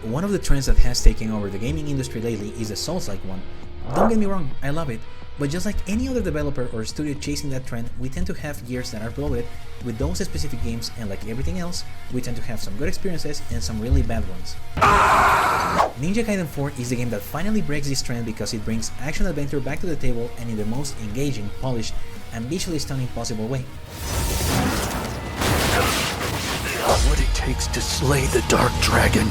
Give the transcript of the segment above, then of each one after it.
One of the trends that has taken over the gaming industry lately is the Souls-like one. Don't get me wrong, I love it, but just like any other developer or studio chasing that trend, we tend to have years that are bloated with those specific games, and like everything else, we tend to have some good experiences and some really bad ones. Ninja Gaiden 4 is the game that finally breaks this trend because it brings action-adventure back to the table and in the most engaging, polished, and visually stunning possible way. What it takes to slay the Dark Dragon.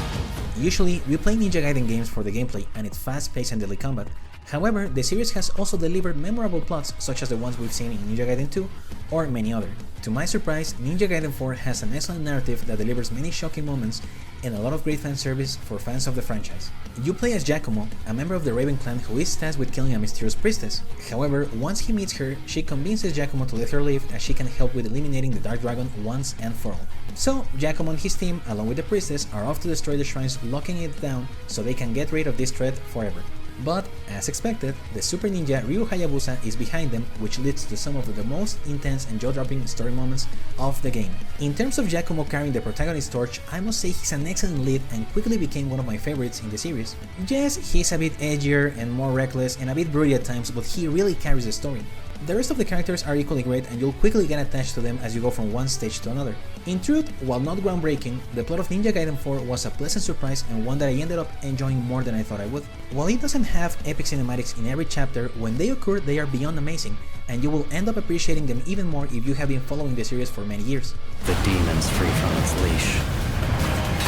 Usually, we play Ninja Gaiden games for the gameplay and its fast-paced and deadly combat. However, the series has also delivered memorable plots such as the ones we've seen in Ninja Gaiden 2 or many other. To my surprise, Ninja Gaiden 4 has an excellent narrative that delivers many shocking moments and a lot of great fan service for fans of the franchise. You play as Giacomo, a member of the Raven clan who is tasked with killing a mysterious priestess. However, once he meets her, she convinces Giacomo to let her live as she can help with eliminating the Dark Dragon once and for all. So, Giacomo and his team, along with the priestess, are off to destroy the shrines, locking it down so they can get rid of this threat forever. But, as expected, the super ninja Ryu Hayabusa is behind them, which leads to some of the most intense and jaw-dropping story moments of the game. In terms of Giacomo carrying the protagonist's torch, I must say he's an excellent lead and quickly became one of my favorites in the series. Yes, he's a bit edgier and more reckless and a bit broody at times, but he really carries the story. The rest of the characters are equally great and you'll quickly get attached to them as you go from one stage to another. In truth, while not groundbreaking, the plot of Ninja Gaiden 4 was a pleasant surprise and one that I ended up enjoying more than I thought I would. While it doesn't have epic cinematics in every chapter, when they occur they are beyond amazing, and you will end up appreciating them even more if you have been following the series for many years. The demon's free from its leash.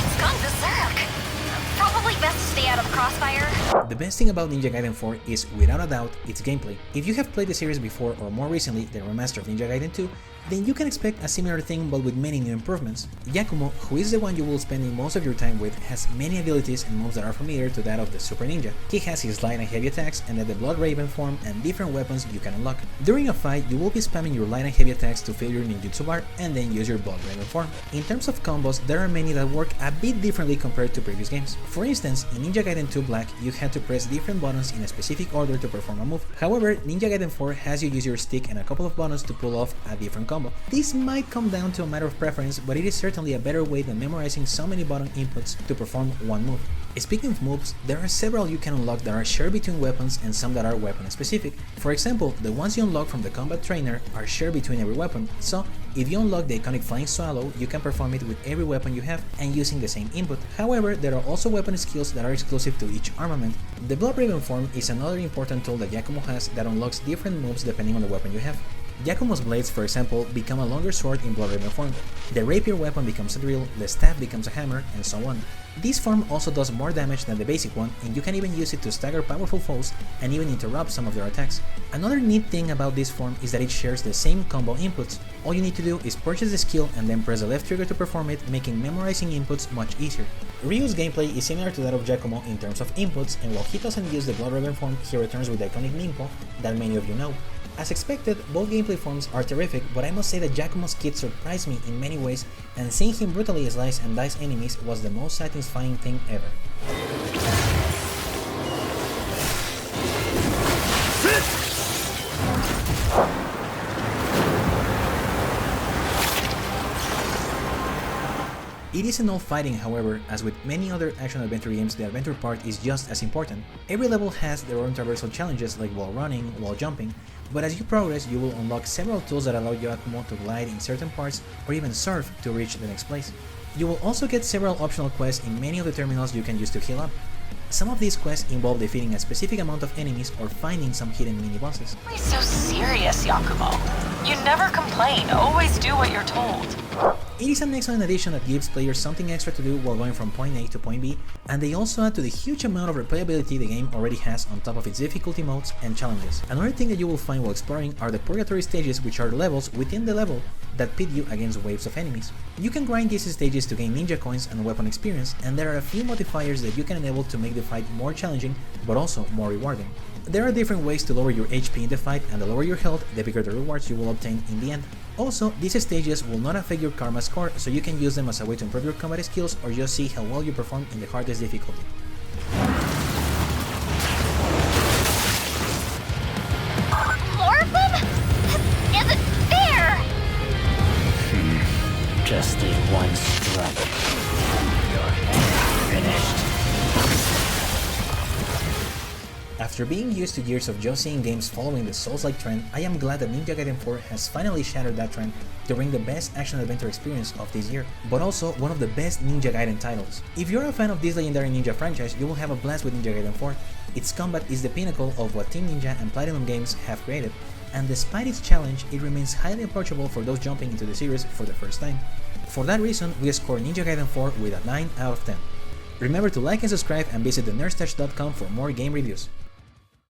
It's gone berserk. Probably best to stay out of the crossfire. The best thing about Ninja Gaiden 4 is, without a doubt, its gameplay. If you have played the series before or more recently the remaster of Ninja Gaiden 2, then you can expect a similar thing but with many new improvements. Giacomo, who is the one you will spend most of your time with, has many abilities and moves that are familiar to that of the Super Ninja. He has his light and heavy attacks and the Blood Raven form and different weapons you can unlock. During a fight, you will be spamming your light and heavy attacks to fill your ninjutsu bar and then use your Blood Raven form. In terms of combos, there are many that work a bit differently compared to previous games. For instance, in Ninja Gaiden 2 Black, you had to press different buttons in a specific order to perform a move. However, Ninja Gaiden 4 has you use your stick and a couple of buttons to pull off a different combo. This might come down to a matter of preference, but it is certainly a better way than memorizing so many button inputs to perform one move. Speaking of moves, there are several you can unlock that are shared between weapons and some that are weapon specific. For example, the ones you unlock from the combat trainer are shared between every weapon, so if you unlock the iconic Flying Swallow, you can perform it with every weapon you have and using the same input. However, there are also weapon skills that are exclusive to each armament. The Blood Raven form is another important tool that Giacomo has that unlocks different moves depending on the weapon you have. Giacomo's blades, for example, become a longer sword in Blood Raven form, the rapier weapon becomes a drill, the staff becomes a hammer, and so on. This form also does more damage than the basic one, and you can even use it to stagger powerful foes and even interrupt some of their attacks. Another neat thing about this form is that it shares the same combo inputs. All you need to do is purchase the skill and then press the left trigger to perform it, making memorizing inputs much easier. Ryu's gameplay is similar to that of Giacomo in terms of inputs, and while he doesn't use the Blood Raven form, he returns with the iconic Ninpo that many of you know. As expected, both gameplay forms are terrific, but I must say that Giacomo's kit surprised me in many ways, and seeing him brutally slice and dice enemies was the most satisfying thing ever. It isn't all fighting, however, as with many other action-adventure games, the adventure part is just as important. Every level has their own traversal challenges like wall running, wall jumping, but as you progress, you will unlock several tools that allow Giacomo to glide in certain parts or even surf to reach the next place. You will also get several optional quests in many of the terminals you can use to heal up. Some of these quests involve defeating a specific amount of enemies or finding some hidden mini-bosses. Why so serious, Giacomo? You never complain, always do what you're told. It is an excellent addition that gives players something extra to do while going from point A to point B, and they also add to the huge amount of replayability the game already has on top of its difficulty modes and challenges. Another thing that you will find while exploring are the purgatory stages, which are levels within the level that pit you against waves of enemies. You can grind these stages to gain ninja coins and weapon experience, and there are a few modifiers that you can enable to make the fight more challenging but also more rewarding. There are different ways to lower your HP in the fight, and the lower your health, the bigger the rewards you will obtain in the end. Also, these stages will not affect your karma score, so you can use them as a way to improve your combat skills or just see how well you perform in the hardest difficulty. More of them? This isn't fair! Just need one strike. Your head finished. After being used to years of just seeing games following the Souls-like trend, I am glad that Ninja Gaiden 4 has finally shattered that trend to bring the best action-adventure experience of this year, but also one of the best Ninja Gaiden titles. If you're a fan of this legendary ninja franchise, you will have a blast with Ninja Gaiden 4. Its combat is the pinnacle of what Team Ninja and Platinum Games have created, and despite its challenge, it remains highly approachable for those jumping into the series for the first time. For that reason, we score Ninja Gaiden 4 with a 9 out of 10. Remember to like and subscribe and visit thenerdstash.com for more game reviews.